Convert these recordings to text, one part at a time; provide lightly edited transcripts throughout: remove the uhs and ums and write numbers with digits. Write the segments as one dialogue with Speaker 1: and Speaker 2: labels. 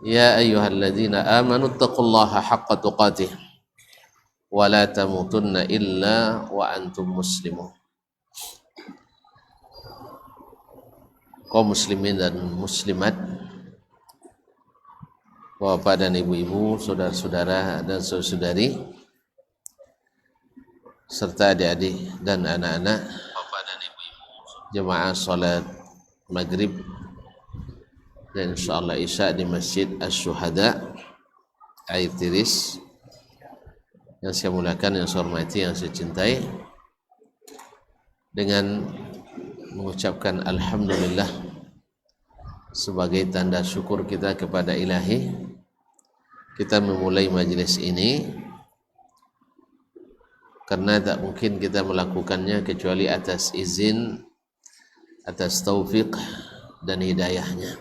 Speaker 1: يا أيها الذين آمنوا اتقوا الله حق تقاته ولا تموتن إلا وأنتم مسلمون. Kaum muslimin dan muslimat, bapak dan ibu-ibu, saudara-saudara dan saudari, serta adik-adik dan anak-anak jemaah salat maghrib dan insyaallah isya di Masjid Asy-Syuhada Air Tiris yang saya muliakan, yang saya hormati, yang saya cintai, dengan mengucapkan alhamdulillah sebagai tanda syukur kita kepada Ilahi, kita memulai majlis ini karena tak mungkin kita melakukannya kecuali atas izin, atas taufik dan hidayahnya.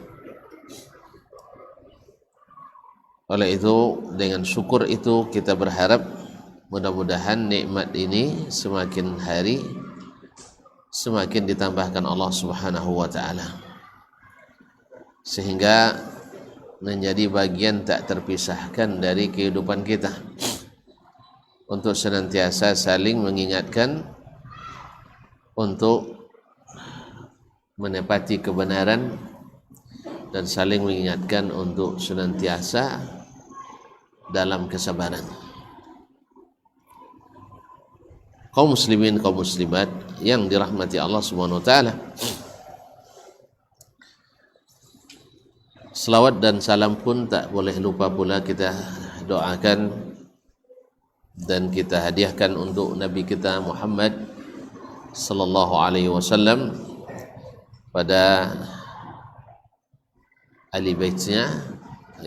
Speaker 1: Oleh itu, dengan syukur itu kita berharap mudah-mudahan nikmat ini semakin hari semakin ditambahkan Allah Subhanahu wa taala, sehingga menjadi bagian tak terpisahkan dari kehidupan kita untuk senantiasa saling mengingatkan untuk menepati kebenaran dan saling mengingatkan untuk senantiasa dalam kesabaran. Kaum muslimin, kaum muslimat yang dirahmati Allah Subhanahu wa taala, selawat dan salam pun tak boleh lupa pula kita doakan dan kita hadiahkan untuk Nabi kita Muhammad sallallahu alaihi wasallam, pada ahli baitnya,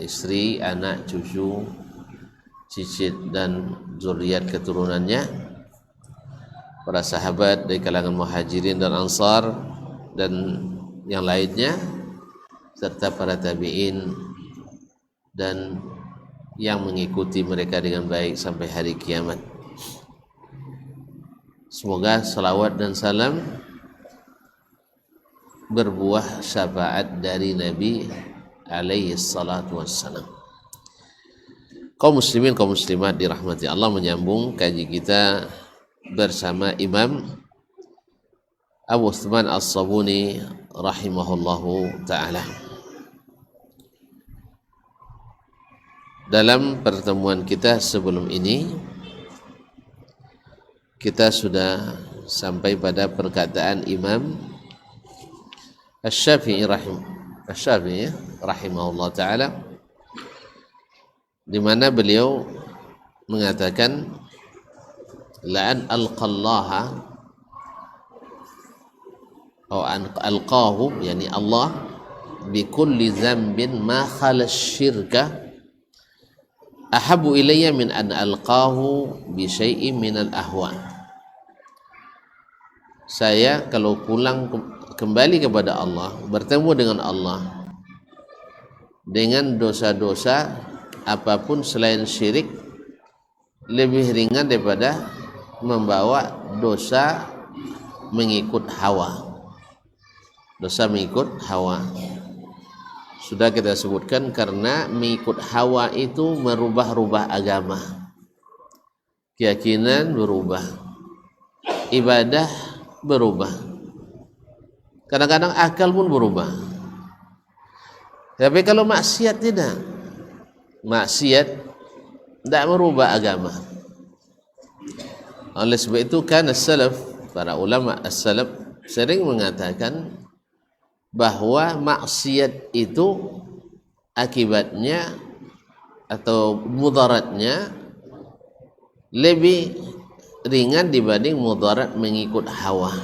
Speaker 1: istri, anak, cucu, cicit dan zuriat keturunannya, para sahabat dari kalangan muhajirin dan ansar dan yang lainnya, serta para tabi'in dan yang mengikuti mereka dengan baik sampai hari kiamat. Semoga salawat dan salam berbuah syafaat dari Nabi alaihi salatu wassalam. Kaum muslimin, kaum muslimat dirahmati Allah, menyambung kaji kita bersama Imam Abu Uthman As-Sabuni rahimahullahu ta'ala. Dalam pertemuan kita sebelum ini, kita sudah sampai pada perkataan Imam Asy-Syafi'i rahimahullah ta'ala, di mana beliau mengatakan la'an alqallaha atau alqahu, yani Allah, bi kulli dzambin ma khala syirka ahabu ilayya min an alqahu bi syai'in min al ahwa. Saya kalau pulang kembali kepada Allah, bertemu dengan Allah dengan dosa-dosa apapun selain syirik, lebih ringan daripada membawa dosa mengikut hawa. Dosa mengikut hawa sudah kita sebutkan, karena mengikut hawa itu merubah-rubah agama, keyakinan berubah, ibadah berubah, kadang-kadang akal pun berubah. Tapi kalau maksiat tidak, maksiat tidak merubah agama. Oleh sebab itu kan as-salaf, para ulama as-salaf sering mengatakan bahwa maksiat itu akibatnya atau mudaratnya lebih ringan dibanding mudarat mengikut hawa.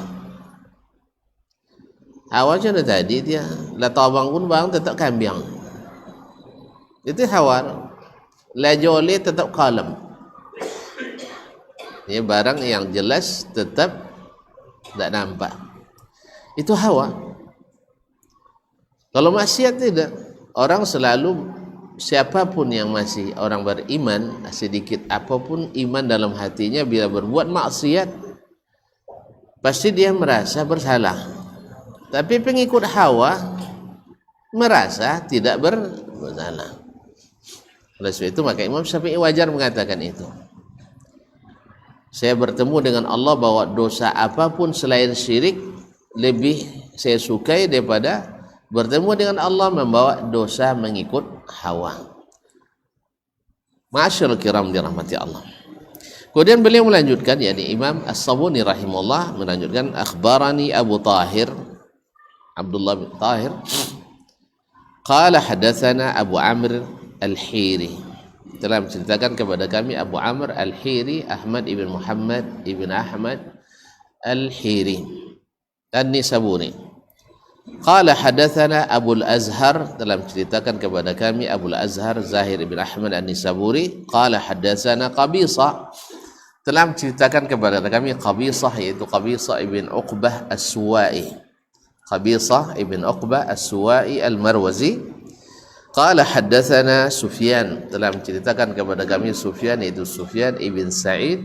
Speaker 1: Hawa macam tadi, dia lah tabang pun bang tetap kambing, itu hawa. La joli tetap kalam, ini barang yang jelas tetap tidak nampak, itu hawa. Kalau maksiat tidak, orang selalu, siapapun yang masih orang beriman, sedikit apapun iman dalam hatinya, bila berbuat maksiat pasti dia merasa bersalah. Tapi pengikut hawa merasa tidak bersalah. Oleh sebab itu maka Imam Syafi'i wajar mengatakan itu. Saya bertemu dengan Allah bahwa dosa apapun selain syirik lebih saya sukai daripada bertemu dengan Allah membawa dosa mengikut hawa. Ma'asyiral kiram dirahmati Allah. Kemudian beliau melanjutkan, yakni Imam As-Sabuni rahimahullah melanjutkan, akhbarani Abu Tahir, Abdullah bin Tahir, qala hadatsana Abu Amr Al-Hiri, telah menceritakan kepada kami Abu Amr Al-Hiri, Ahmad ibn Muhammad ibn Ahmad Al-Hiri An-Nisaburi. Qala hadatsana Abu Al-Azhar, telah menceritakan kepada kami Abu Al-Azhar Zahir ibn Ahmad An-Nisaburi. Qala hadatsana Qabisah, telah menceritakan kepada kami Qabisah, yaitu Qabisah ibn Uqbah As-Suwa'i. Qabisah ibn Uqbah As-Suwa'i Al-Marwazi. Qala hadatsana Sufyan, telah menceritakan kepada kami Sufyan, yaitu Sufyan ibn Sa'id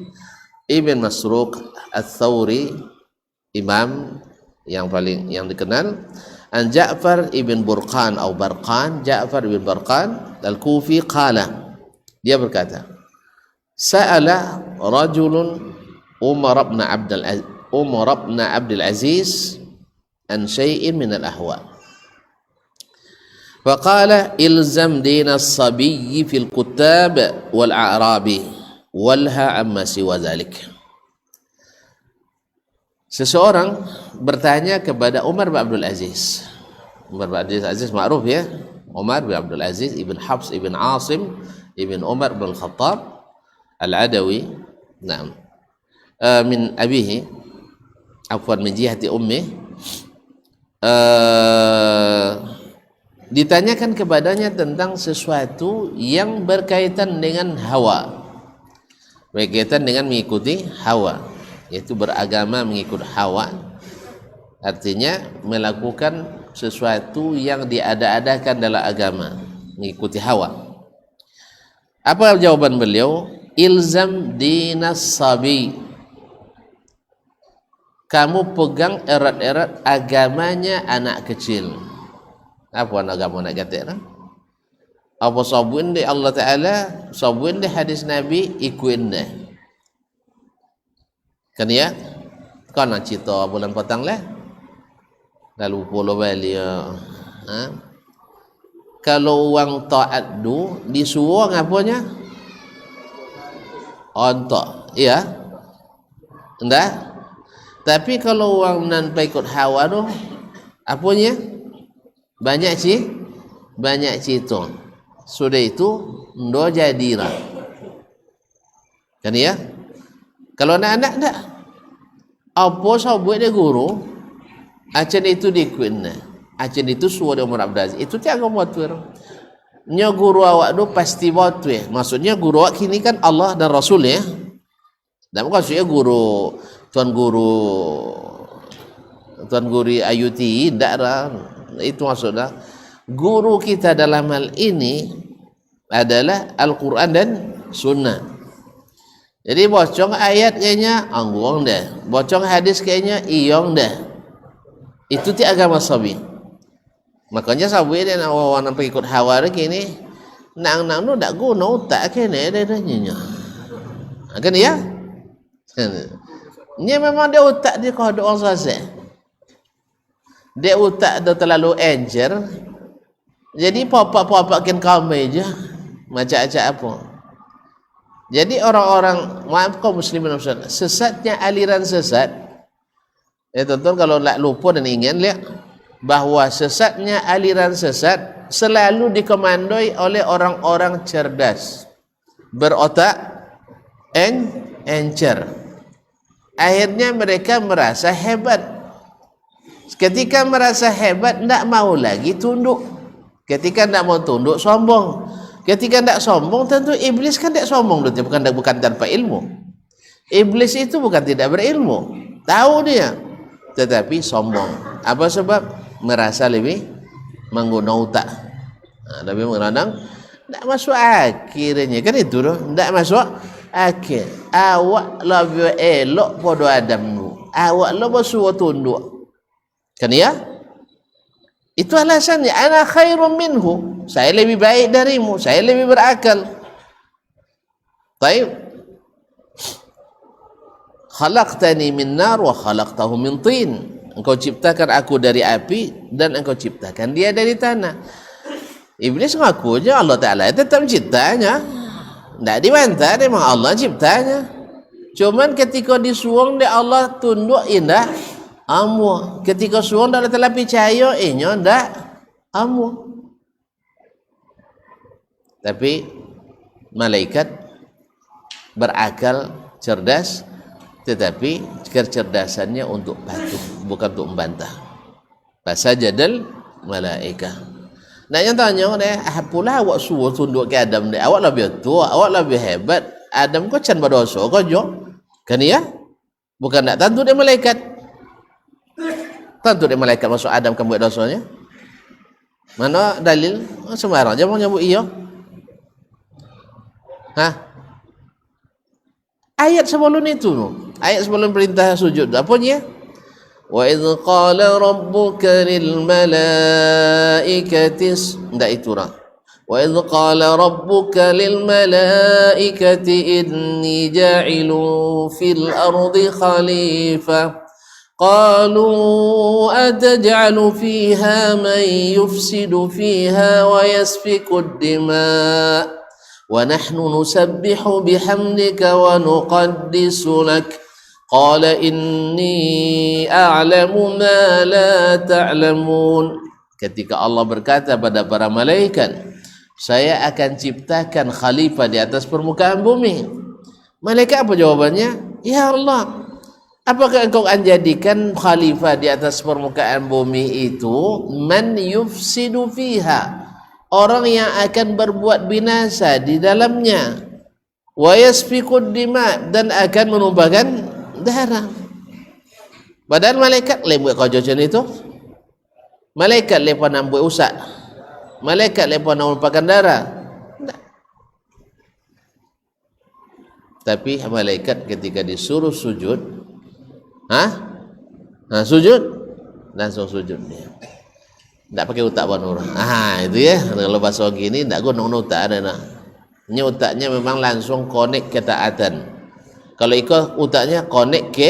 Speaker 1: ibn Masruq Ats-Tsauri, imam yang dikenal. An Ja'far ibn Burqan atau Barqan, Ja'far ibn Barqan Al-Kufi, qala, dia berkata, sa'ala rajulun Umar ibn Abdul Aziz an syai'in min al-ahwa, faqala ilzam din as-sabiyyi fil kutab wal a'rabi walha amma siwa dhalik. Seseorang bertanya kepada Umar bin Abdul Aziz. Umar bin Abdul Aziz ma'ruf ya, Umar bin Abdul Aziz ibn Hafs ibn Asim ibn Umar bin Al-Khattab Al-Adawi, na'am, min abihi, afwan, min jihati ummi. Ditanyakan kepadanya tentang sesuatu yang berkaitan dengan hawa, berkaitan dengan mengikuti hawa, yaitu beragama mengikut hawa, artinya melakukan sesuatu yang diada-adakan dalam agama, mengikuti hawa. Apa jawaban beliau? Ilzam dinas sabi, kamu pegang erat-erat agamanya anak kecil. Apa agama anak kecil? Apa sabuin di Allah Ta'ala, sabuin di hadis Nabi, ikuin deh. Kan ya? Kau nak cerita bulan petang lah, lalu puluh balik. Kalau orang taat tu disuruh ngapanya? Ontok, ya? Enggak? Tapi kalau orang nan ikut hawa tu, apanya? Banyak cerita. Sudah itu ndo jadilah. Kan ya? Kalau anak-anak tak, apa sahabat dia guru, acan itu dikuatnya, acan itu suara Umar Abdul Aziz, itu tiada buatwir. Nya guru awak tu pasti buatwir. Maksudnya guru awak kini kan Allah dan Rasul ya. Dan maksudnya guru tuan guru Ayuti tidak lah. Itu maksudnya guru kita dalam hal ini adalah Al-Quran dan Sunnah. Jadi bocong ayat kayaknya angguang dah, bocong hadis kayaknya iyong dah. Itu ti agama sabi. Makanya sabi dia nak orang pengikut hawa kini nang tu dak guna otak kene dah nyonya. Kan ya? Ni memang dia otak dia kau ada orang selesai. Dia otak dia terlalu encer. Jadi papa-papa kin kami je macam-macam apa. Jadi orang-orang, maaf kaum muslimin sesatnya aliran sesat. Tuan-tuan kalau nak lupa dan ingin lihat bahawa sesatnya aliran sesat selalu dikomandoi oleh orang-orang cerdas, berotak, encer. Akhirnya mereka merasa hebat. Ketika merasa hebat, tidak mau lagi tunduk. Ketika tidak mau tunduk, sombong. Ketika tidak sombong, tentu iblis kan tidak sombong, bukan tanpa ilmu. Iblis itu bukan tidak berilmu, tahu dia, tetapi sombong. Apa sebab? Merasa lebih menggunakan otak, lebih menggunakan. Tidak masuk akhirnya, kan itu loh, tidak masuk akhir. Awak lebih elok pada Adam, awak lebih suruh tunduk, kan ya? Itu alasannya, ana khairum minhu, saya lebih baik darimu, saya lebih berakal. Baik. Khalaqtani min nar wa khalaqtahu min tin. Engkau ciptakan aku dari api dan engkau ciptakan dia dari tanah. Iblis ngaku aja Allah Ta'ala tetap ciptanya, tidak dibantah, memang Allah ciptanya. Cuman ketika disuung dia Allah tunduk indah amu, ketika suung dah telah percaya inyo ndak amu. Tapi malaikat berakal, cerdas, tetapi kecerdasannya untuk patuh, bukan untuk membantah. Fasajadal malaikah. Nak yang tanya deh, apalah awak suruh tunduk ke Adam deh? Awak lebih tua, awak lebih hebat. Adam kau can berdosa kau jo. Kan ya? Bukan nak tentu dia malaikat. Tentu dia malaikat masuk Adam kan buat dosanya. Mana dalil? Sembarang je mau nyebut iya. Hah? Ayat sebelum itu, ayat sebelum perintah sujud, apa ni ya? Wa idh qala rabbuka lil malaikati, ndak itu lah. Wa idh qala rabbuka lil malaikati inni ja'ilun fil ardi khalifah qalu ataj'alu fiha man yufsidu fiha wa yasfiku ad-dima' wa nahnu nusabbihu bihamdika wa nuqaddisu lak qala inni a'lamu ma la ta'lamun. Ketika Allah berkata pada para malaikat, saya akan ciptakan khalifah di atas permukaan bumi. Malaikat apa jawabannya? Ya Allah, apakah engkau akan jadikan khalifah di atas permukaan bumi itu man yufsidu fiha, orang yang akan berbuat binasa di dalamnya, wa yasfikud dima, dan akan menumpahkan darah. Padahal malaikat buat kerja macam itu. Malaikat lepas nak buat usak, malaikat lepas nak menumpahkan darah. Tak. Tapi malaikat ketika disuruh sujud, sujud, langsung sujud dia. Tak pakai otak pun orang. Itu ya. Kalau bahasa gini tak guna otak ada nak. Ini otaknya memang langsung connect ke taatan. Kalau ikut otaknya connect ke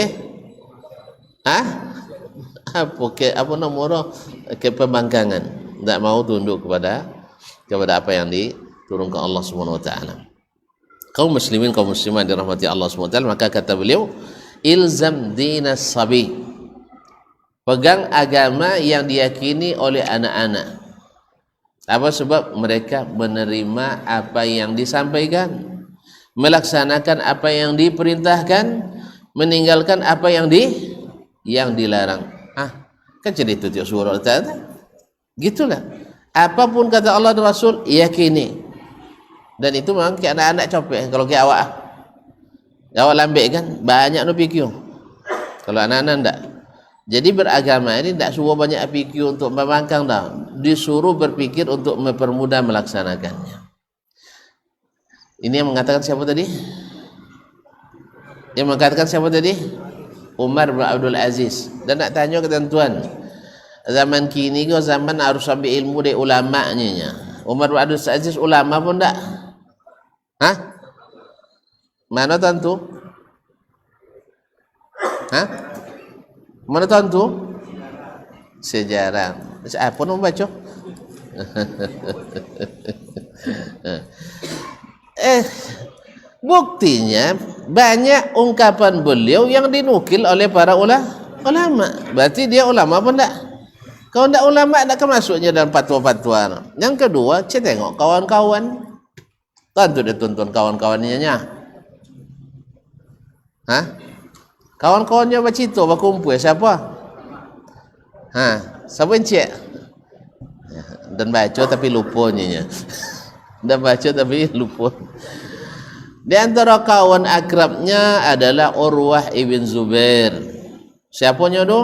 Speaker 1: apa nomor ke pembangkangan. Tak mau tunduk kepada apa yang diturunkan Allah Subhanahu wa taala. Kaum muslimin, kaum muslimat dirahmati Allah Subhanahu wa taala, maka kata beliau, ilzam dinas sabi. Pegang agama yang diyakini oleh anak-anak. Apa sebab? Mereka menerima apa yang disampaikan, melaksanakan apa yang diperintahkan, meninggalkan apa yang dilarang. Kan jadi itu tiap surah tadi. Gitulah. Apapun kata Allah dan Rasul, yakini. Dan itu memang ke anak-anak copek. Kalau ke awak lambik kan banyak no fikir. Kalau anak-anak enggak. Jadi beragama ini tidak suruh banyak fikir untuk membangkang dah. Disuruh berpikir untuk mempermudah melaksanakannya. Ini yang mengatakan siapa tadi? Yang mengatakan siapa tadi? Umar bin Abdul Aziz. Dan nak tanya ketentuan zaman kini ke zaman harus ambil ilmu dari ulama-nya. Umar bin Abdul Aziz ulama pun tak? Mana tentu? Mana tentu? Sejarah. Apa nak baca? Buktinya banyak ungkapan beliau yang dinukil oleh para ulama. Berarti dia ulama pun tak? Kalau tak ulama tak masuknya dalam fatwa-fatwa. Yang kedua, saya tengok kawan-kawan. Tentu dia tuntun kawan-kawannya. Kawan-kawannya bercita, berkumpul. Siapa? Siapa yang cek? Dan baca tapi lupanya. Dan baca tapi lupa. Di antara kawan akrabnya adalah Urwah ibn Zubair. Siapanya tu?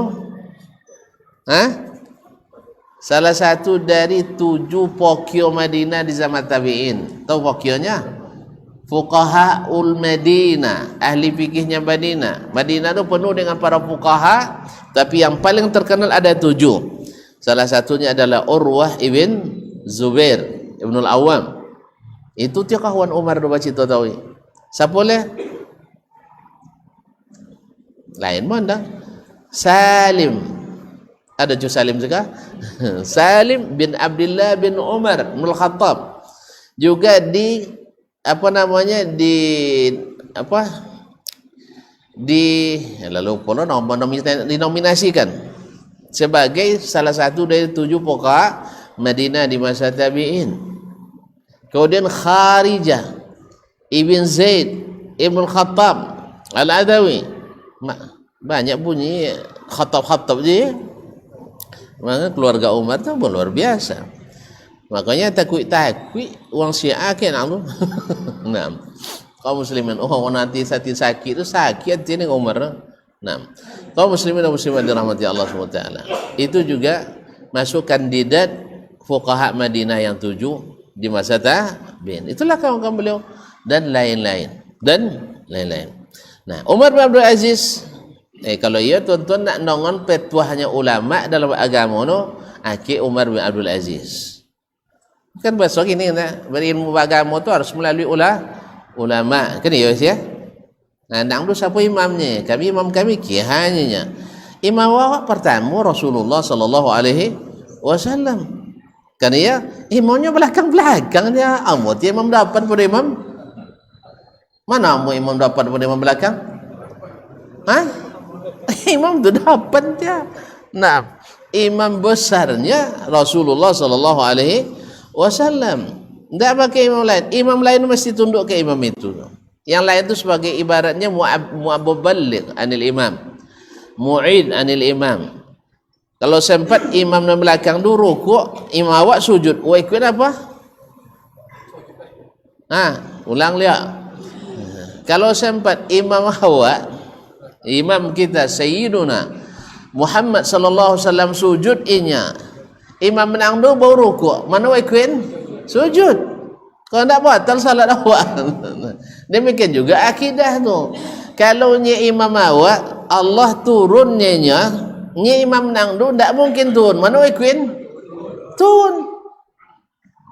Speaker 1: Salah satu dari 7 pokyo Madinah di zaman tabi'in. Tahu pokyonya? Fuqahaul Madinah, ahli fikihnya Madinah. Madinah tu penuh dengan para fuqaha, tapi yang paling terkenal ada 7. Salah satunya adalah Urwah ibn Zubair ibn al-Awwam. Itu dia kawan Umar dah baca tahu. Siapa boleh? Lain mana? Salim. Ada jo Salim juga. Salim bin Abdullah bin Umar bin Al-Khattab. Juga di apa namanya lalu pula dinominasikan sebagai salah satu dari 7 pokok Madinah di masa tabi'in. Kemudian Kharijah ibn Zaid ibn Khattab Al-Adawi, banyak bunyi Khattab je. Maka keluarga Umar tu luar biasa. Makanya takut orang Syiah kan Allah. Nah, kaum muslimin orang nanti sakit itu sakit hati dengan Umar. Nah, kaum muslimin dan muslimat dirahmati Allah SWT, itu juga masuk kandidat fuqaha Madinah yang 7 di masa tabi'in. Itulah kawan-kawan beliau dan lain-lain. Nah, Umar bin Abdul Aziz, kalau ia tuan-tuan nak nongon petuahnya ulama dalam agama no, aki Umar bin Abdul Aziz. Kan besok ini nak berilmu agama tu harus melalui ulama. Kan ya ya. Nah, nang tu siapa imamnya? Kami kihanya. Imam awak pertama Rasulullah sallallahu alaihi wasallam. Kan ya, imamnya belakang dia. Amu dia imam depan pada imam. Mana amu imam depan pada imam belakang? Hah? Imam tu depan dia. Nah, imam besarnya Rasulullah sallallahu alaihi wasallam. Tidak pakai imam lain. Imam lain mesti tunduk ke imam itu. Yang lain itu sebagai ibaratnya mu'abaligh anil imam, mu'id anil imam. Kalau sempat imam di belakang dulu rukuk, imam awak sujud, wah ikut apa? Ulang lihat. Kalau sempat imam awak, imam kita Sayyiduna Muhammad sallallahu alaihi wasallam sujud inya, imam menang dulu baru rukuk, mana wah ikut? Sujud. Kalau tak batal salat awak. Demikian juga akidah tu. Kalau nya imam awak Allah turunnya nya imam nang tu tak mungkin turun. Mana ikuin? Turun.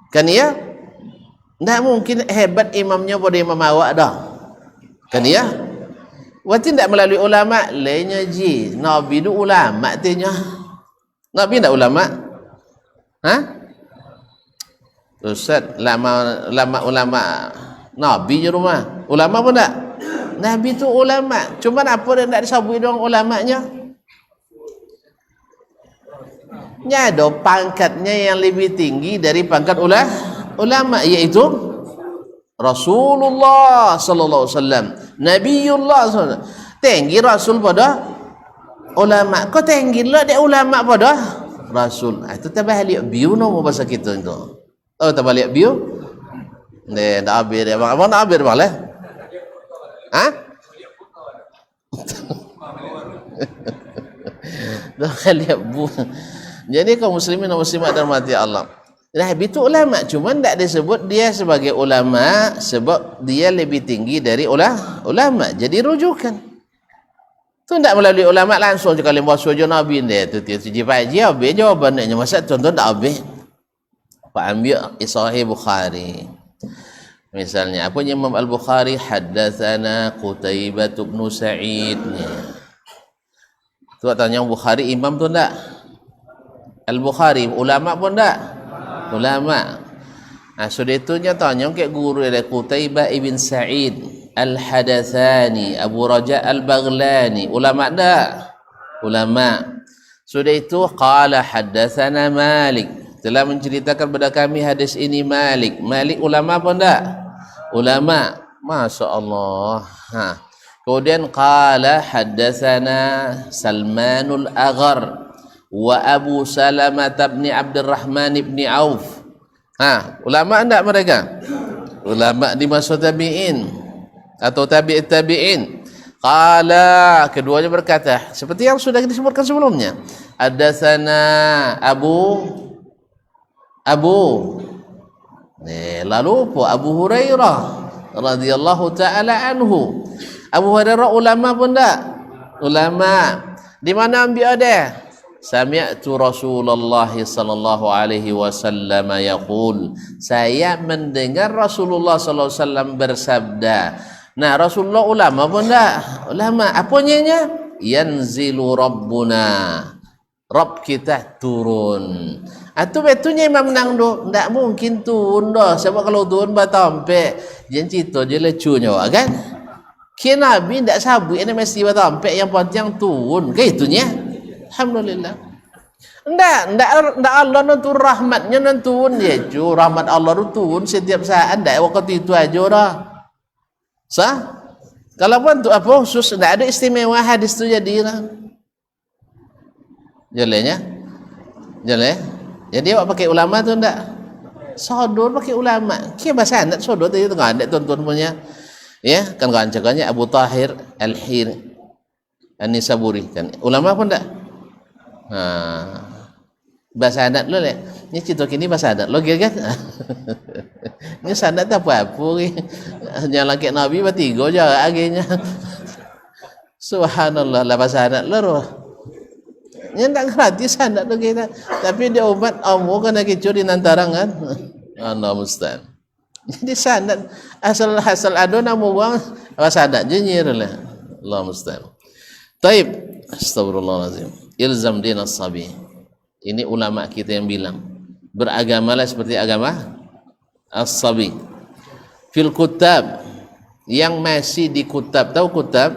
Speaker 1: Kan ya? Tak mungkin hebat imamnya pada imam awak dah. Kan ya? Waktu tak melalui ulama lainnya ji. Nabi tu ulama tinya. Nabi tak ulama? Hah? Ustaz, ulama Nabi je rumah. Ulama pun tak? Nabi tu ulama. Cuma apa dia tak disabui dengan ulamanya? Nya ada pangkatnya yang lebih tinggi dari pangkat ulama, iaitu Rasulullah sallallahu alaihi wasallam, Nabiullah sallallahu alaihi wasallam. Tinggi Rasul pada ulama. Kau tinggi lah dia ulama pada Rasul. Itu tabalik biu no bahasa kita itu. Oh, tabalik biu. Ni dah habis dia. Abang nak habis bang lah. Hah? Dah lihat bu. Jadi kaum muslimin dan muslimat dirahmati Allah. Nabi itu ulama, cuma tak disebut dia sebagai ulama sebab dia lebih tinggi dari ulama. Jadi rujukan. Tu tak melalui ulama langsung kalau buat sujud Nabi dia tu habis jawabannya masa contoh tak habis. Pak ambil Sahih Bukhari. Misalnya apa Imam Al-Bukhari haddatsana Qutaibah bin Sa'id. Tu tanya Bukhari imam tu enggak? Al-Bukhari ulama pun enggak? Ulama. Sudah itu nya tanya ke guru dia Qutaibah ibn Sa'id Al-Hadatsani Abu Raja Al-Baghlani, ulama enggak? Ulama. Sudah itu qala haddatsana Malik, telah menceritakan kepada kami hadis ini Malik. Malik ulama apa enggak? Ulama. Masya Allah. Kemudian qala haddatsana Salmanul Aghar wa Abu Salamah bin Abdurrahman bin Auf. Ulama enggak mereka? Ulama di masa tabi'in atau tabi'in. Qala, keduanya berkata seperti yang sudah disebutkan sebelumnya. Haddatsana lalu Abu Hurairah radhiyallahu taala anhu. Abu Hurairah ulama pun tak? Ulama. Di mana ambil dia? Sami'tu Rasulullah sallallahu alaihi wasallam yaqul, saya mendengar Rasulullah sallallahu alaihi wasallam bersabda. Nah, Rasulullah ulama pun enggak? Ulama. Apanya? Yanzilu Rabbuna, Rabb kita turun. Atau betunya Imam Nang do, ndak mungkin turun dah. Sebab kalau turun batampe, jangan cerita je lecunya kan? Kena Nabi ndak sabui ini mesti batampe, yang penting turun. Ke itunya. Alhamdulillah. Ndak Allah nonton rahmatnya nonton dia. Ju rahmat Allah tu turun setiap saat, ndak waktu itu aja dah. Sah? Kalau pun tu apa khusus, ndak ada istimewa hadis tu jadilah. Jalannya? Jalan. Jadi awak pakai ulama tu ndak? Sodor pakai ulama. Kia bahasa anak sodor tadi tu kan ada tuan-tuan punya. Ya, kan kancaknya Abu Tahir Al-Hir An-Nisaburi kan. Ulama pun ndak? Bahasa adat lo le. Ni cerita kini bahasa adat lo kan? Ni sanad tak apa-apa ni. Hanya laki Nabi bertiga je agaknya. Subhanallah lah bahasa adat lo. Ni tak gratis sanad lo kita. Tapi dia umat Allah kan kecoh di nantarang kan. Allah musta'an. Jadi sanad asal ada nama buang bahasa adat je nyirlah. Allah musta'an. Taib. Astagfirullahalazim. Ilzam din as-sabi. Ini ulama kita yang bilang, beragamalah seperti agama as-sabi. Fil kutab, yang masih di kutab. Tahu kutab?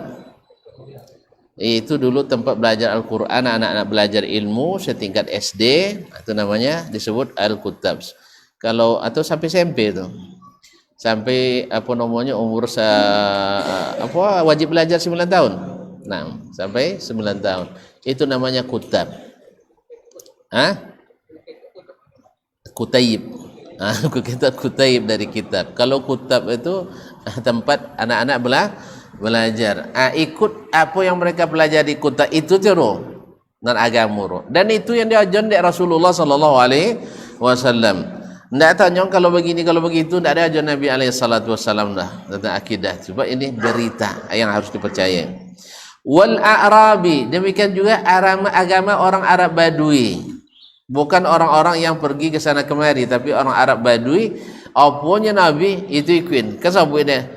Speaker 1: Itu dulu tempat belajar Al-Quran, anak-anak belajar ilmu setingkat SD, itu namanya disebut Al-Kutab. Kalau atau sampai SMP itu. Sampai apa namanya umur wajib belajar 9 tahun. Nah, sampai 9 tahun. Itu namanya kutab. Kutaib. Kita kutaib dari kitab. Kalau kutab itu tempat anak-anak belajar. Ikut apa yang mereka pelajari kutab itu terus dan agama. Dan itu yang diajar oleh Rasulullah sallallahu alaihi wasallam. Tidak tanya kalau begini kalau begitu, tidak ada ajar Nabi alaihi salatu wasallam dah tentang akidah. Sebab ini berita yang harus dipercaya. Wal a'rabi, demikian juga agama orang Arab Badui. Bukan orang-orang yang pergi ke sana kemari, tapi orang Arab Badui. Apanya Nabi itu ikuin. Kesabut dia.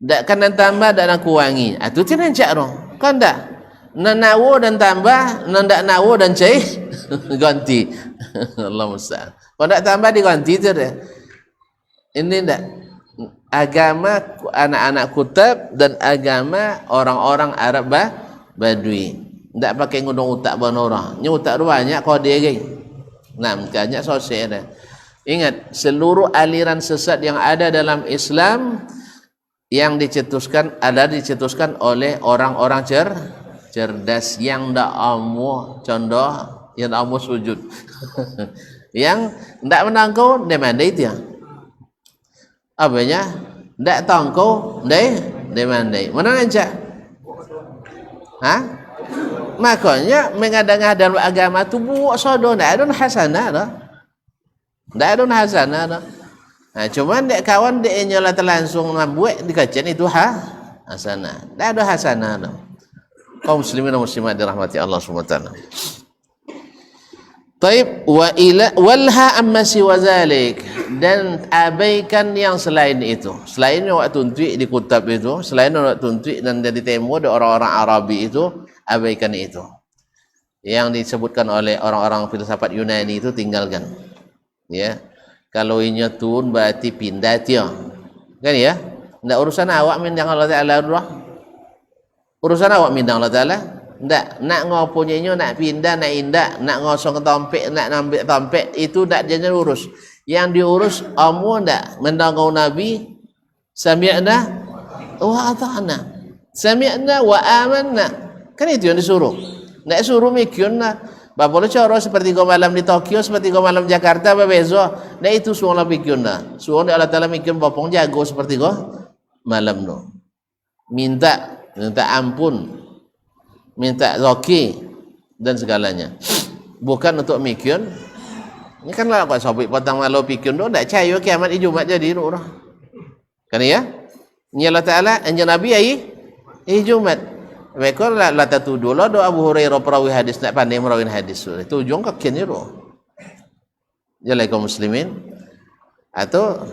Speaker 1: Dak kan dan tambah dak nak kurangi. Itu tidak cak roh. Kan dak. Nan nawo dan tambah, nan dak nawo dan cai ganti. Allah musta'an. Kalau dak tambah diganti tu dia. Ini dak agama anak-anak kutab dan agama orang-orang Arab Badui. Tak pakai ngundung utak orang. Ni utak banyak kau dia geng. Nah, makanya sosial dah. Ingat, seluruh aliran sesat yang ada dalam Islam yang dicetuskan oleh orang-orang cerdas yang ndak amu contoh yang amu sujud. Yang ndak menangkau dia mandai dia. Apanya? Ndak tangkau dia mandai. Mana aja? Makanya mengadang-adang agama tu buat sodo ndak ada hasanah dah. Ndak ada hasanah dah. Cuman dek kawan dek nyolat langsung buat dikajian itu hasanah. Ndak ada hasanah dah. Kaum muslimin dan muslimat dirahmati Allah Subhanahu wa taala. Taib walha amma siwa zalik, dan abaikan yang selain itu. Selain waktu tuntuk di kutab itu, selain waktu tuntuk dan jadi temu dari orang-orang Arabi itu, abaikan itu. Yang disebutkan oleh orang-orang filsafat Yunani itu tinggalkan. Ya. Kalau inya turun berarti pindah dia. Kan ya? Enggak urusan awak mindang Allah Taala dah. Urusan awak mindang Allah Taala. Ndak nak ngoponyo nak pindah nak indak nak ngosong tompek nak ngambil tompek itu ndak jangan urus. Yang diurus amu ndak mendangau Nabi sami'na wa ata'na. Sami'na wa amanna. Kan itu yang disuruh. Ndak suruh mikirna bapak cara seperti go malam di Tokyo seperti go malam Jakarta bebezo. Ndak itu suara mikirna. Suara Allah Taala mikir bapong jago seperti go malam no. Minta ampun, minta zoki dan segalanya, bukan untuk mikir. Ini kan lah kok sobik potong malu pikir doh, tak cayo kiamat di Jumat jadi roh. Kan ya? Ni Allah Taala anjing Nabi ai Jumat. Mereka la tatudu la do Abu Hurairah perawi hadis nak pandai merawin hadis. Tujuan ke kian itu. Jadi kaum muslimin atau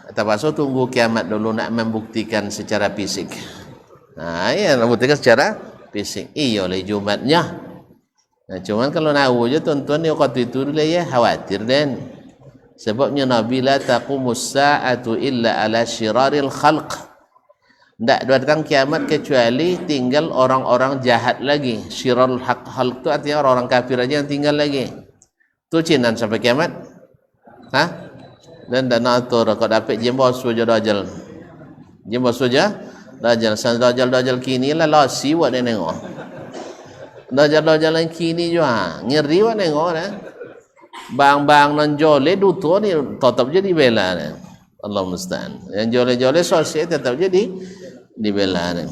Speaker 1: terpaksa tunggu kiamat dulu nak membuktikan secara fisik. Nah, ya membuktikan secara fisik. Iya oleh Jumatnya. Nah, cuman kalau nahu je tuan-tuan ni waktu itu dulu ya khawatir dan sebabnya Nabi la taqumus sa'atu illa ala syiraril khalq. Tak datang kiamat kecuali tinggal orang-orang jahat lagi. Syirarul khalq tu artinya orang-orang kafir aja yang tinggal lagi. Tu cinan sampai kiamat. Ha? Dan dana atur kau dapat jembo suja dajal. Jembo suja dajal san dajal kini lah lasi buat dia nengok. Dajal yang kini juga ngeri buat nengok dah. Bang-bang nan jole duto ni tetap jadi bela dah. Allah musta'an. Yang jole-jole sosial tetap jadi dibela dah.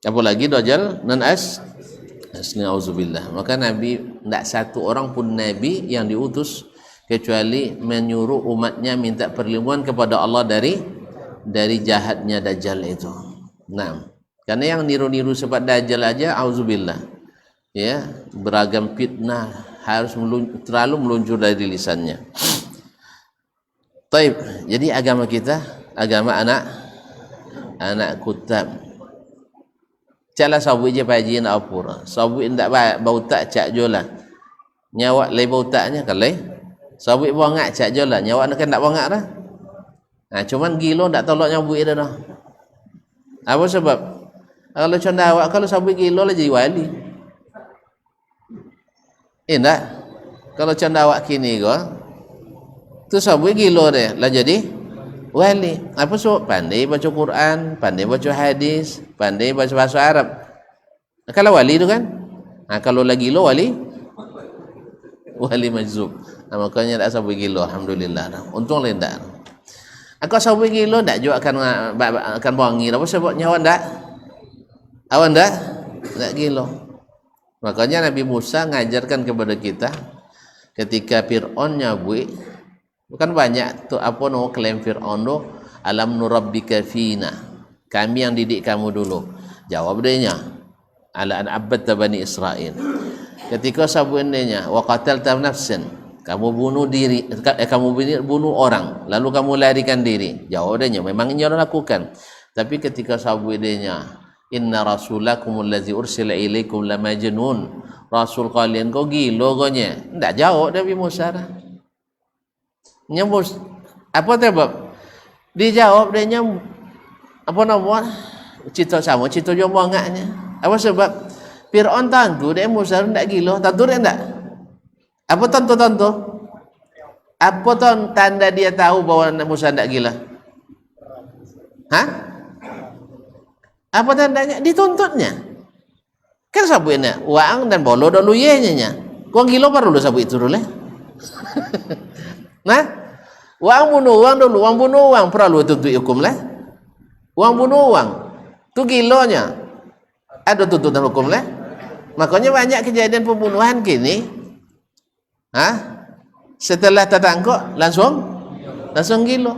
Speaker 1: Apalagi dajal nan asli auzubillah. Maka Nabi tak satu orang pun Nabi yang diutus kecuali menyuruh umatnya minta perlindungan kepada Allah dari jahatnya Dajjal itu. Nah, karena yang niru-niru sebab Dajjal aja auzubillah. Ya, beragam fitnah harus terlalu meluncur dari lisannya. Taib. Jadi agama kita, agama anak kutab. Caklah sabu je paji nak apur. Sabu ndak bau tak cak jola. Nyawa lei bau taknya kalai. Sabuk bongak cak je lah. Nyawa nak nak bongak dah. Nah, cuman gilo tak tolak nyabuk dia dah. Apa sebab? Kalau conda awak kalau sabuk gilo lah jadi wali. Tak? Kalau conda awak kini ko, tu sabuk gilo dia lah jadi wali. Apa sebab? Pandai baca Quran, pandai baca hadis, pandai baca bahasa Arab. Kalau wali tu kan? Nah, kalau lagi gilo wali majzub. Nah, makanya tak sabar gila alhamdulillah. Untung lain tak. Aku sabar gila tak juga akan wangi. Apa sebab nyawa tak? Awan tak? Tak gila. Makanya Nabi Musa ngajarkan kepada kita ketika Fir'aun nyabui, bukan banyak tu apa no klaim Fir'aun tu, alam nurabbika fina. Kami yang didik kamu dulu. Jawab dia nya, ala an abadta bani Israil. Ketika sabuannya wa qatalta nafsan, kamu bunuh diri, kamu bunuh orang, lalu kamu larikan diri. Jawabannya memang ini orang lakukan. Tapi ketika sabuannya, inna rasulakumul ladzi ursila ilaikum lamajnun. Rasul kalian kau gila gonya. Enggak jawab Nabi Musa dah. Nyambus apa sebab? Dijawab dia apa nama? Cerita sama, cerita jombo ngaknya. Apa sebab? Fir'aun tentu dia Musa tidak gila, tentu dia tidak. Apa tentu? Apa tanda dia tahu bahwa Musa tidak gila? Hah? Apa tandanya? Dituntutnya. Kan sabuinnya, uang dan bolo dan luyenya. Kau gila baru lu sabu itu dulu. Nah, uang bunuh uang perlu tuntut hukum lah. Uang bunuh uang, tu gilonya. Ada tuntutan hukum lah. Makanya banyak kejadian pembunuhan kini. Setelah tertangkap langsung gilo.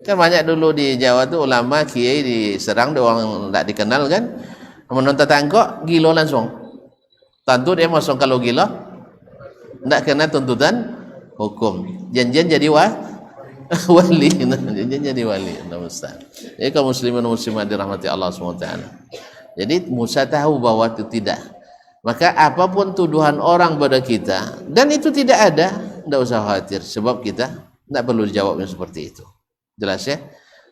Speaker 1: Kan banyak dulu di Jawa tu ulama kiai diserang dia orang tak dikenal kan. Menonton tertangkap gilo langsung. Tentu dia masuk kalau gilo tak kena tuntutan hukum. Janjian jadi wali. Janjian jadi wali. Allah Ustaz. Jadi kaum muslimin dan muslimat dirahmati Allah SWT. Jadi Musa tahu bahwa itu tidak. Maka apapun tuduhan orang pada kita dan itu tidak ada, tidak usah khawatir sebab kita tidak perlu dijawabnya seperti itu. Jelas ya?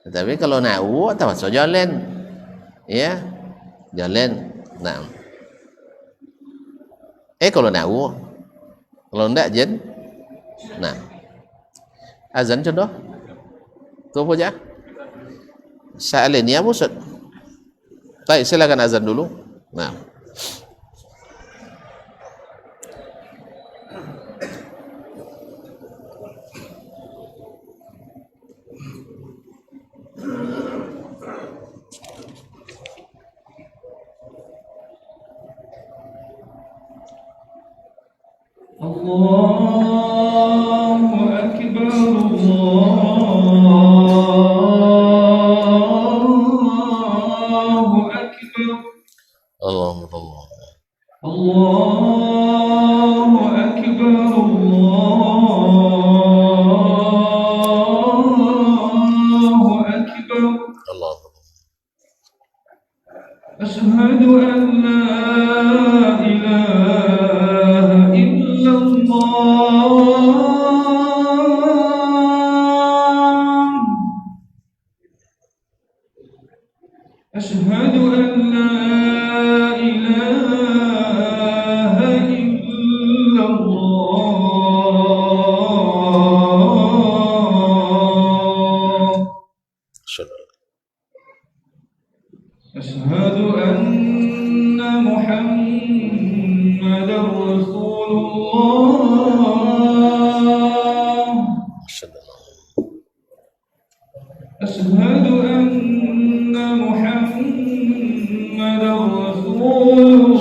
Speaker 1: Tetapi kalau nahu tak jalan. Ya. Jalan. Nah. Kalau nahu, kalau tidak jen. Nah. Azan contoh. Tu apa je? Sa'alin ya Ustaz. Baik, silakan azan dulu. Nah.
Speaker 2: Allahu Akbar, Allahu Akbar.
Speaker 1: Allahu Akbar.
Speaker 2: Allahu Akbar. Allahu Akbar.
Speaker 1: Allahu Akbar.
Speaker 2: Asyhadu an la ilaha illallah. Asyhadu an la ilaha illallah. أشهد أن محمدا رسول الله. أشهد أن محمدا رسول الله.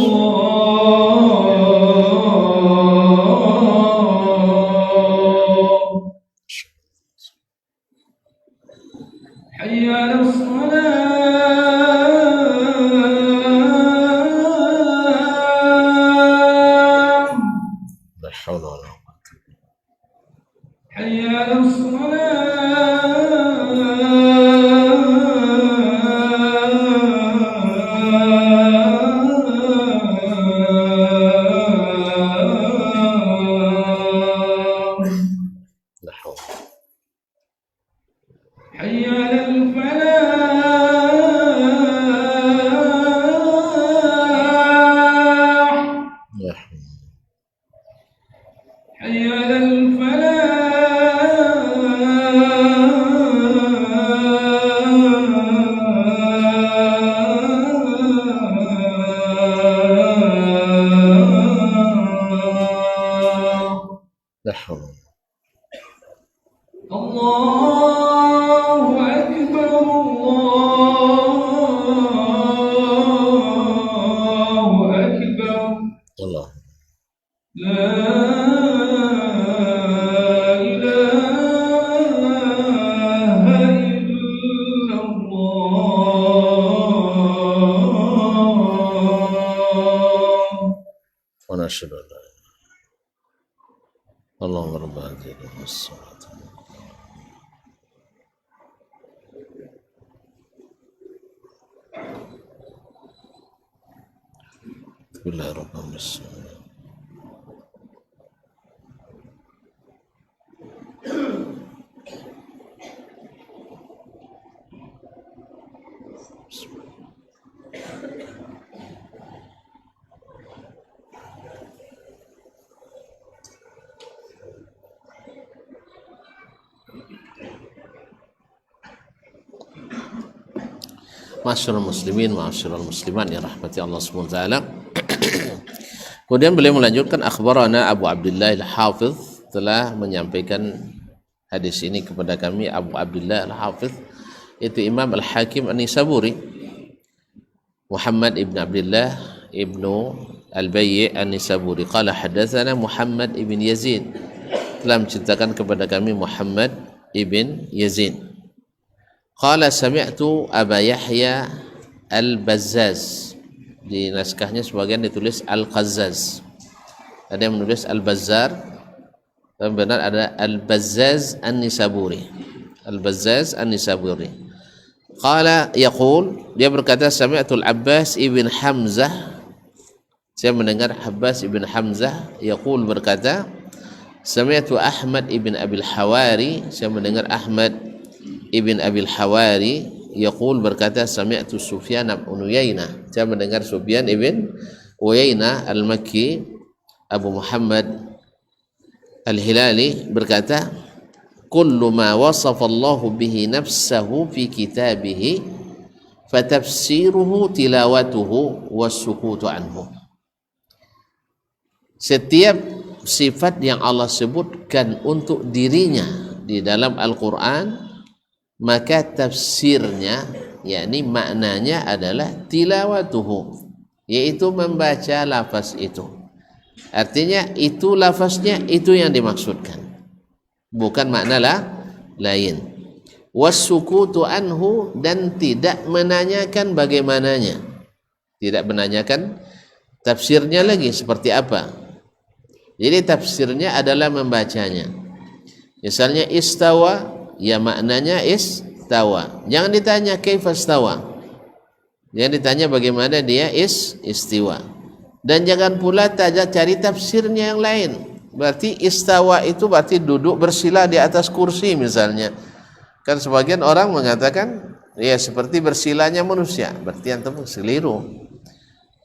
Speaker 2: حي على الصلاة.
Speaker 1: لا حول ولا قوة.
Speaker 2: حي على الصلاة.
Speaker 1: لا حول.
Speaker 2: حي على الفلاح.
Speaker 1: لا حول.
Speaker 2: حي على الفلاح.
Speaker 1: لا حول.
Speaker 2: الله أكبر. الله أكبر.
Speaker 1: الله.
Speaker 2: لا إله إلا الله.
Speaker 1: ونشهد أن لا إله. اللهم رب هذه الصلاة. بسم الله الرحمن الرحيم. Masyarul muslimin, masyarul muslimat yang rahmati Allah SWT. Kemudian beliau melanjutkan, akhbarana Abu Abdullah al-Hafiz, telah menyampaikan hadis ini kepada kami Abu Abdullah al-Hafiz, itu Imam Al-Hakim An-Nisaburi, Muhammad ibn Abdullah ibnu Al-Bayyi An-Nisaburi. Qala hadatsana Muhammad ibn Yazid, telah menceritakan kepada kami Muhammad ibn Yazid. Qala sami'tu Aba Yahya Al-Bazzaz. Di naskahnya sebagian ditulis Al-Qazzaz, ada yang menulis Al-Bazzar, dan benar ada Al-Bazzaz An-Nisaburi. Al-Bazzaz An-Nisaburi. Qala yaqul, dia berkata, sami'tu Al-Abbas ibn Hamzah, saya mendengar Abbas ibn Hamzah, yaqul berkata, sami'tu Ahmad ibn Abil Hawari, saya mendengar Ahmad ibn Abil Hawari, yaqul berkata, sami'tu Sufyan ibn Uyainah, saya mendengar Sufyan ibn Uyainah al-Makki Abu Muhammad al-Hilali berkata, kullu ma wasafa Allah bihi nafsahu fi kitabihi fatafsiruhu tilawatuhu wassukutu anhu. Setiap sifat yang Allah sebutkan untuk dirinya di dalam Al-Quran, maka tafsirnya, yakni maknanya adalah tilawatuhu, yaitu membaca lafaz itu. Artinya itu lafaznya itu yang dimaksudkan, bukan makna lain. Wassukutu anhu, dan tidak menanyakan bagaimananya. tidak menanyakan tafsirnya lagi seperti apa. Jadi tafsirnya adalah membacanya. Misalnya istawa, ya maknanya istawa. Jangan ditanya kaifa istawa. Jangan ditanya bagaimana dia istiwa. Dan jangan pula cari tafsirnya yang lain. Berarti istawa itu berarti duduk bersila di atas kursi misalnya. Kan sebagian orang mengatakan ya seperti bersilanya manusia. Berarti antum keliru.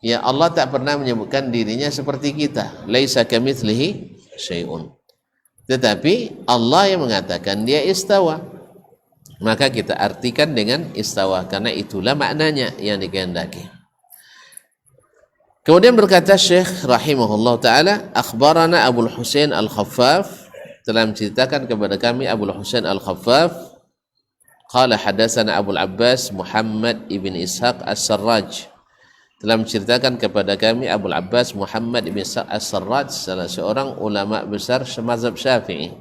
Speaker 1: Ya Allah tak pernah menyebutkan dirinya seperti kita. Laisa kamitslihi syai'un. Tetapi Allah yang mengatakan dia istawa. Maka kita artikan dengan istawa karena itulah maknanya yang dikehendaki. Kemudian berkata Syekh rahimahullah taala, akhbarana Abu Husain Al-Khaffaf, telah menceritakan kepada kami Abu Husain Al-Khaffaf, qala hadatsana Abu Abbas Muhammad ibn Ishaq As-Sarraj, telah menceritakan kepada kami Abu Abbas Muhammad ibn Ishaq As-Sarraj, salah seorang ulama besar mazhab Syafi'i.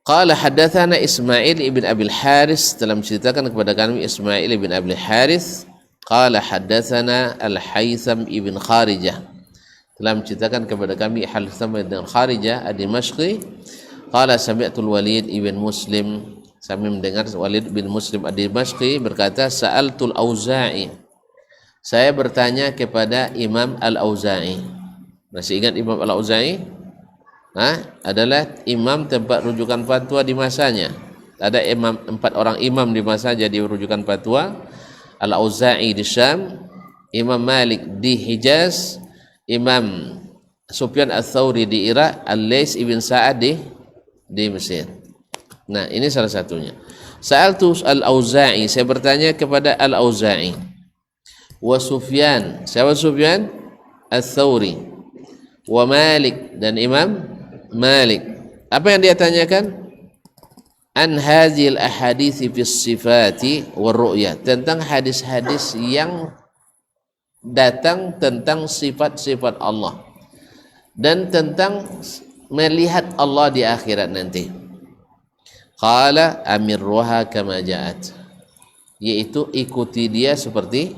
Speaker 1: Qala hadatsana Ismail ibn Abi Al-Haris, telah menceritakan kepada kami Ismail ibn Abi Al-Haris. Qala hadatsana Al-Haytham ibn Kharijah, telah menceritakan kepada kami Al-Haytham ibn Kharijah Ad-Dimashqi. Qala sami'tu Al-Walid ibn Muslim, kami mendengar Walid bin Muslim Ad-Dimashqi berkata, sa'altul Auza'i, saya bertanya kepada Imam Al-Auza'i. Masih ingat Imam Al-Auza'i? Adalah imam tempat rujukan fatwa di masanya. Ada 4 orang imam di masa jadi rujukan fatwa. Al-Auza'i di Syam, Imam Malik di Hijaz, Imam Sufyan Ats-Tsauri di Irak, Al-Laits ibn Sa'ad di Mesir. Nah, ini salah satunya. Sa'altu Al-Auza'i, saya bertanya kepada Al-Auza'i. Wa Sufyan, siapa Sufyan? Ats-Tsauri. Wa Malik, dan Imam Malik. Apa yang dia tanyakan? An hadhil ahadithi fis sifati war ru'yah, tentang hadis-hadis yang datang tentang sifat-sifat Allah dan tentang melihat Allah di akhirat nanti. Qala amirruha kama ja'at, yaitu ikuti dia seperti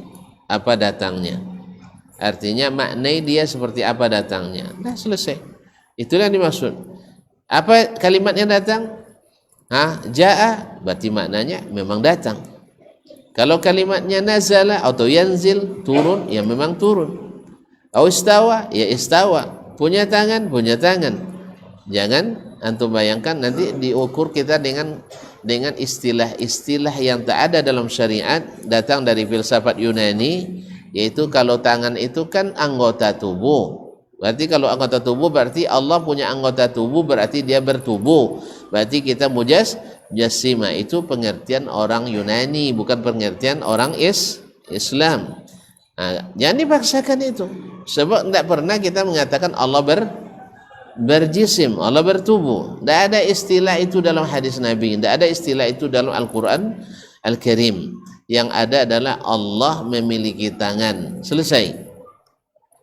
Speaker 1: apa datangnya. Artinya maknai dia seperti apa datangnya. Nah, selesai. Itulah yang dimaksud. Apa kalimat yang datang? Ja'a, berarti maknanya memang datang. Kalau kalimatnya nazala atau yanzil, turun, ya memang turun. Au istawa, ya istawa. Punya tangan, punya tangan. Jangan antum bayangkan nanti diukur kita dengan istilah-istilah yang tak ada dalam syariat, datang dari filsafat Yunani, yaitu kalau tangan itu kan anggota tubuh. Berarti kalau anggota tubuh berarti Allah punya anggota tubuh, berarti dia bertubuh. Berarti kita mujassima, itu pengertian orang Yunani, bukan pengertian orang Islam. Jangan dipaksakan itu. Sebab tidak pernah kita mengatakan Allah berjisim, Allah bertubuh. Tidak ada istilah itu dalam hadis Nabi, tidak ada istilah itu dalam Al-Quran Al-Karim. Yang ada adalah Allah memiliki tangan. Selesai.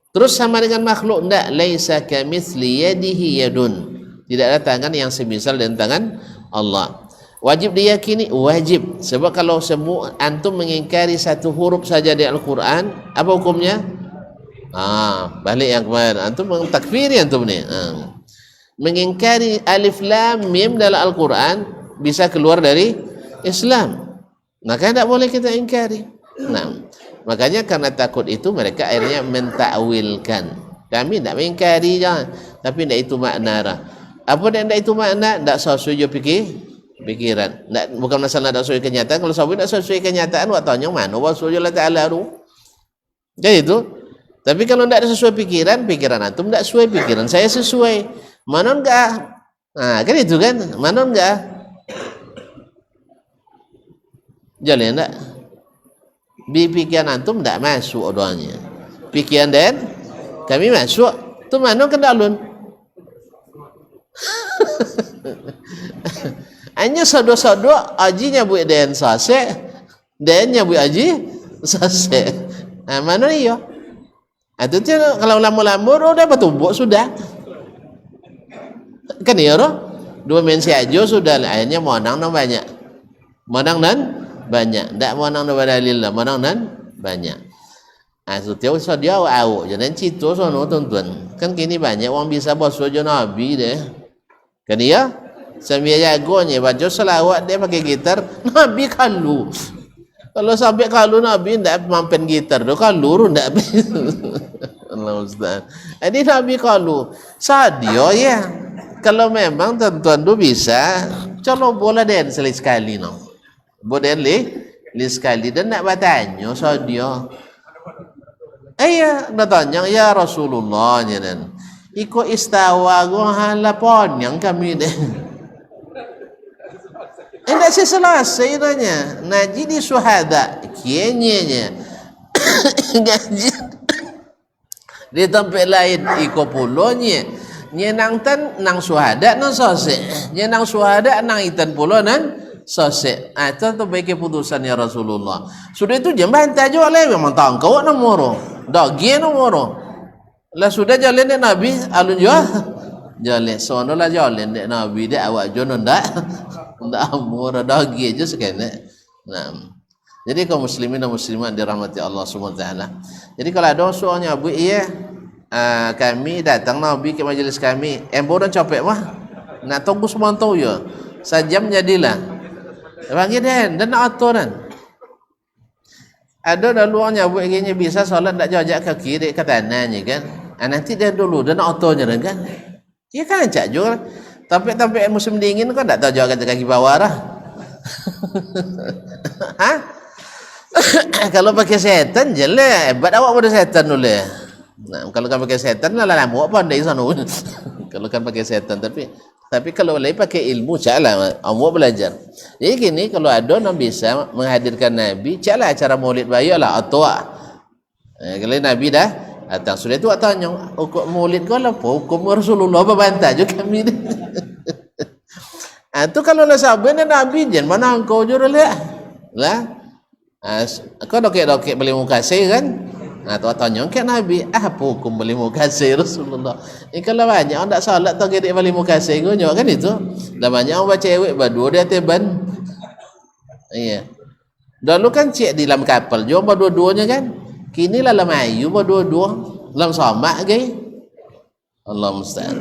Speaker 1: Terus sama dengan makhluk, enggak, laisa kamitsli yadihi yadun, tidak ada tangan yang semisal dengan tangan Allah. Wajib diyakini, wajib. Sebab kalau semua antum mengingkari satu huruf saja di Al-Quran, apa hukumnya? Balik yang kemarin, antum mengtakfiri antum nih. Mengingkari alif lam mim dalam Al-Quran bisa keluar dari Islam, maka tidak boleh kita ingkari. Makanya karena takut itu mereka akhirnya mentakwilkan. Kami tidak mengingkari, tapi tidak itu makna. Apa tidak itu makna? Tidak sesuai pikiran. Bukan masalah tidak sesuai kenyataan. Kalau tidak sesuai kenyataan, waktunya mana? Wasulullah Ta'ala ru. Jadi itu. Tapi kalau tidak sesuai pikiran antum tidak sesuai pikiran saya sesuai. Mana enggak? Kan itu kan? Mana enggak? Jalan enggak? Pikiran antum tidak masuk doanya. Pikiran dan kami masuk. Tu mana kendalun? Hanya sado-sado ajinya bu dan sase, dannya bu aji sase. Mana nih yo? Itu tuh kalau lamur-lamur udah bertumbuk sudah. Kan ya roh? 2 mensi aja sudah, akhirnya monang banyak. Monang dan banyak, tidak menang dengan dalil lah, menang dan banyak. Setiap usah dia awak jangan cerita sono tuan-tuan. Kan kini banyak orang bisa basuh je Nabi deh. Kan dia sambil jagonya baca selawat dia pakai gitar, Nabi kalu. Kalau sampai kalu Nabi ndak mampen gitar do kalu ndak. Allah Ustaz. Jadi Nabi kalu. Sadio ya. Kalau memang tuan-tuan tu bisa, kalau bola den sekali no. Bola li sekali dan nak bertanya sadio. Nak tanya ya Rasulullah jangan. Iko istawa go halapon yang kami deh. Tidak selesai nanya. Naji di suhada kienya. Ngaji di tempat lain iko pulonya. Nyenang tan nang suhada nang sose. Nyenang suhada nang itan pulo nan sose. Itu tu baik keputusan ya Rasulullah. Sudah itu jembatan tajuk le memang tangkau nomoro. Dagi nomoro. Lah sudah jalan dek Nabi alun jo. Jalan sono lah jalan dek Nabi dek awak jono ndak. Ndak amor dagi aja sekene. Nah. Jadi kaum muslimin dan muslimat dirahmati Allah Subhanahu wa taala. Jadi kalau ada soalnya Bu kami datang Nabi ke majlis kami. Bodoh capek mah. Nak tunggu semantau ya. Sajam jadilah. Bagi dan aturan. Ada daluannya buat gini bisa solat tak jajak ke kiri ke kanannya kan. Nanti dia dulu dan autonya kan. Ya kan cak jual. Tapi musim dingin kan tak tahu jawab kaki bawah lah. Hah? Kalau pakai setan jelek. Hebat awak pada setan dulu. Nah, kalau kan pakai setan lah lama apa pandai sana. Kalau kan pakai setan tapi kalau lagi pakai ilmu caklah awak belajar. Jadi gini kalau ada yang bisa menghadirkan Nabi caklah acara maulid bayu lah atau kalau Nabi dah datang sudah tu tanya hukum maulid kau lah apa hukum Rasulullah apa bantah juga kami. Itu kalau lah sahabat Nabi jangan mana engkau jurul lah. Kau dokek beli muka saya kan. Atau tanya ke Nabi apa hukum beli mukasir Rasulullah. Kalau banyak orang tak salat tak gedik beli mukasir gonyo kan itu. Dah banyak orang cewek berdua dia teban. Iya. Dulu kan cik di dalam kapal jom berdua-duanya kan. Kini lah dalam ayu berdua-dua dalam sama gay. Allah musta'an.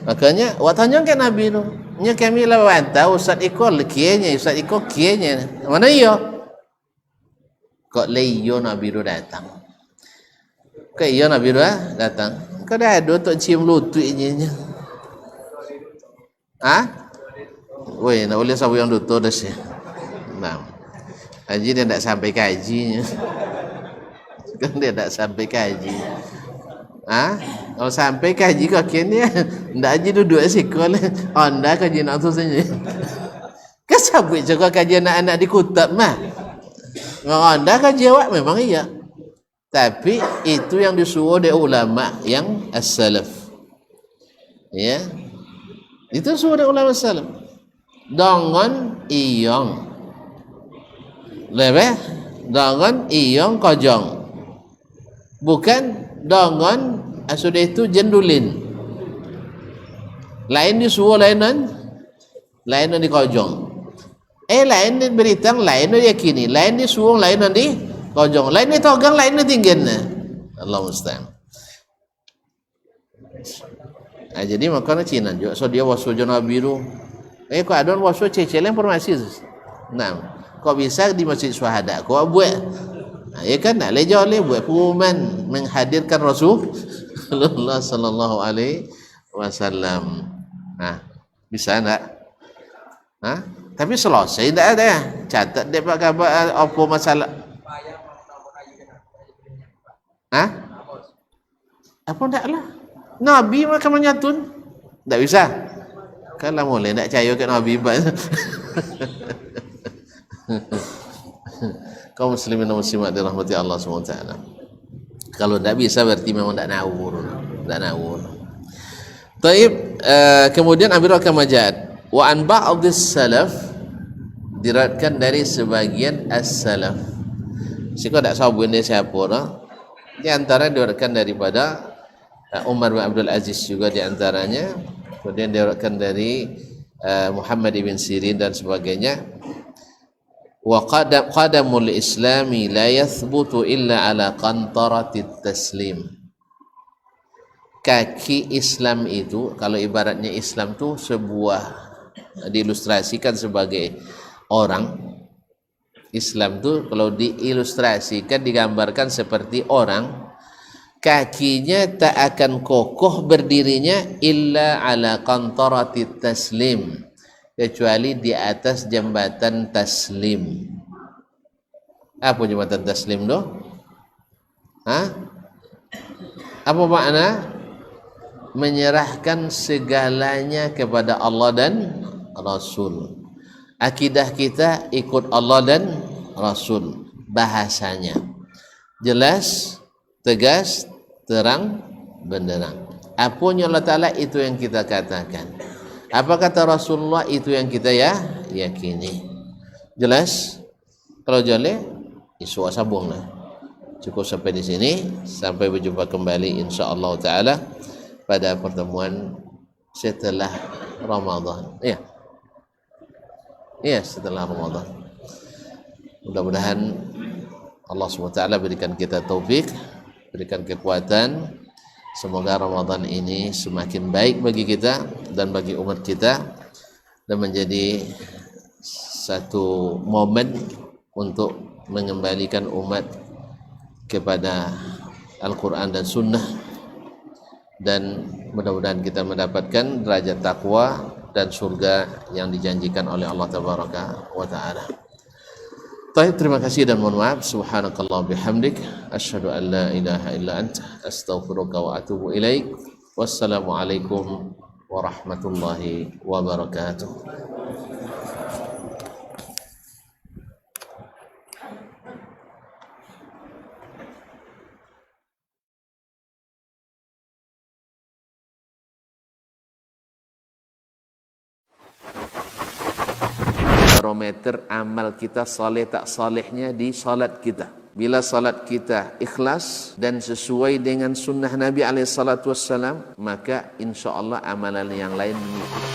Speaker 1: Makanya awak tanya ke Nabi tu. Nya kami lah bantah Ustaz Iko kianya, Ustaz Iko kianya. Mana iyo? Kok leyo Nabi tu datang. Kau iya Nabi datang. Kau dah ada untuk cium lutut ini. Woi, nak boleh sabu yang lutut dah sih. Nah, haji dia tak sampai ke hajinya. Kan dia tak sampai ke haji. Kalau sampai ke haji kau kini, ndak haji duduk sekolah. Anda kaji nak tu saja. Kesabut juga kaji anak-anak di Kutab mah. Anda kaji awak memang iya. Tapi itu yang disuruh oleh ulama yang as-salaf. Ya. Itu suruh oleh ulama as-salaf. Dengan iyong. Lebih dengan iyong kojong. Bukan dengan sudah itu jendulin. Lain disuruh lainan di kojong. Lain di beritang, lain di yakini, lain disuruh lainan di kojong, lain ni togang, lain ni tinggal na. Allah musta'an. Jadi makanya Cina juga. So dia wasu jona biru. Kau ada wasu cecel informasi. Nah, kau bisa di masjid syuhada. Kau buat. Ya kan nak lejar le buat pengumuman menghadirkan Rasulullah sallallahu alaihi wasallam. Bisa tak? Tapi selesai tak ada. Catat dia pak kabar apa masalah. Apa tak lah? Nabi makan menyatun? Tak bisa. Kalau mulai nak percaya ke Nabi kaum muslimin dan muslimat dirahmati Allah SWT. Kalau tak bisa berarti memang tak nawur. Taib, kemudian ambil rakam majad. Wa an ba'dis salaf diriwayatkan dari sebagian as-salaf. Sikau tak sabuin dia siapa dah. Di antara diriwayatkan daripada Umar bin Abdul Aziz juga di antaranya. Kemudian diriwayatkan dari Muhammad ibn Sirin dan sebagainya. wa qadamul islami la yathbutu illa ala qantaratit taslim. Kaki Islam itu, kalau ibaratnya Islam itu sebuah, diilustrasikan sebagai orang. Islam itu kalau diilustrasikan, digambarkan seperti orang, kakinya tak akan kokoh berdirinya illa ala qantaratit taslim, kecuali di atas jembatan taslim. Apa jembatan taslim doh? Apa makna? Menyerahkan segalanya kepada Allah dan Rasul. Akidah kita ikut Allah dan Rasul. Bahasanya jelas, tegas, terang, benderang. Apanya Allah Ta'ala itu yang kita katakan. Apa kata Rasulullah itu yang kita yakini. Jelas? Kalau jale, isu sabung lah. Cukup sampai di sini. Sampai berjumpa kembali insyaallah Ta'ala pada pertemuan setelah Ramadan. Iya, setelah Ramadan. Mudah-mudahan Allah SWT berikan kita taufik, berikan kekuatan. Semoga Ramadan ini semakin baik bagi kita dan bagi umat kita, dan menjadi satu momen untuk mengembalikan umat kepada Al-Quran dan Sunnah, dan mudah-mudahan kita mendapatkan derajat takwa dan surga yang dijanjikan oleh Allah Tabaraka wa Ta'ala. Baik, terima kasih dan mohon maaf. Subhanakallah bihamdik, asyhadu an la ilaha illa anta, astaghfiruka wa atubu ilaik. Wassalamualaikum warahmatullahi wabarakatuh. Barometer amal kita saleh tak salehnya di salat kita. Bila salat kita ikhlas dan sesuai dengan sunnah Nabi SAW, maka insyaAllah amalan yang lain mengikuti.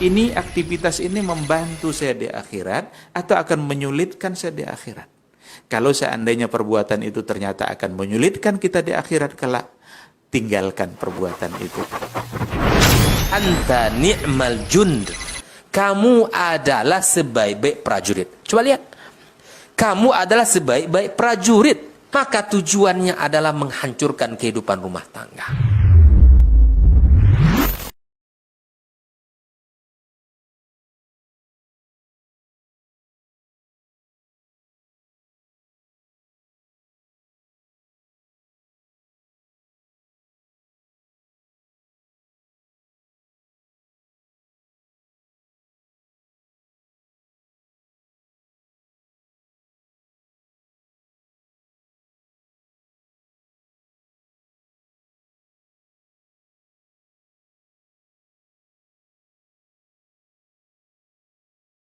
Speaker 3: Ini aktivitas ini membantu saya di akhirat atau akan menyulitkan saya di akhirat? Kalau seandainya perbuatan itu ternyata akan menyulitkan kita di akhirat kelak, tinggalkan perbuatan itu.
Speaker 4: Anta ni'mal jund. Kamu adalah sebaik-baik prajurit. Coba lihat. Kamu adalah sebaik-baik prajurit. Maka tujuannya adalah menghancurkan kehidupan rumah tangga.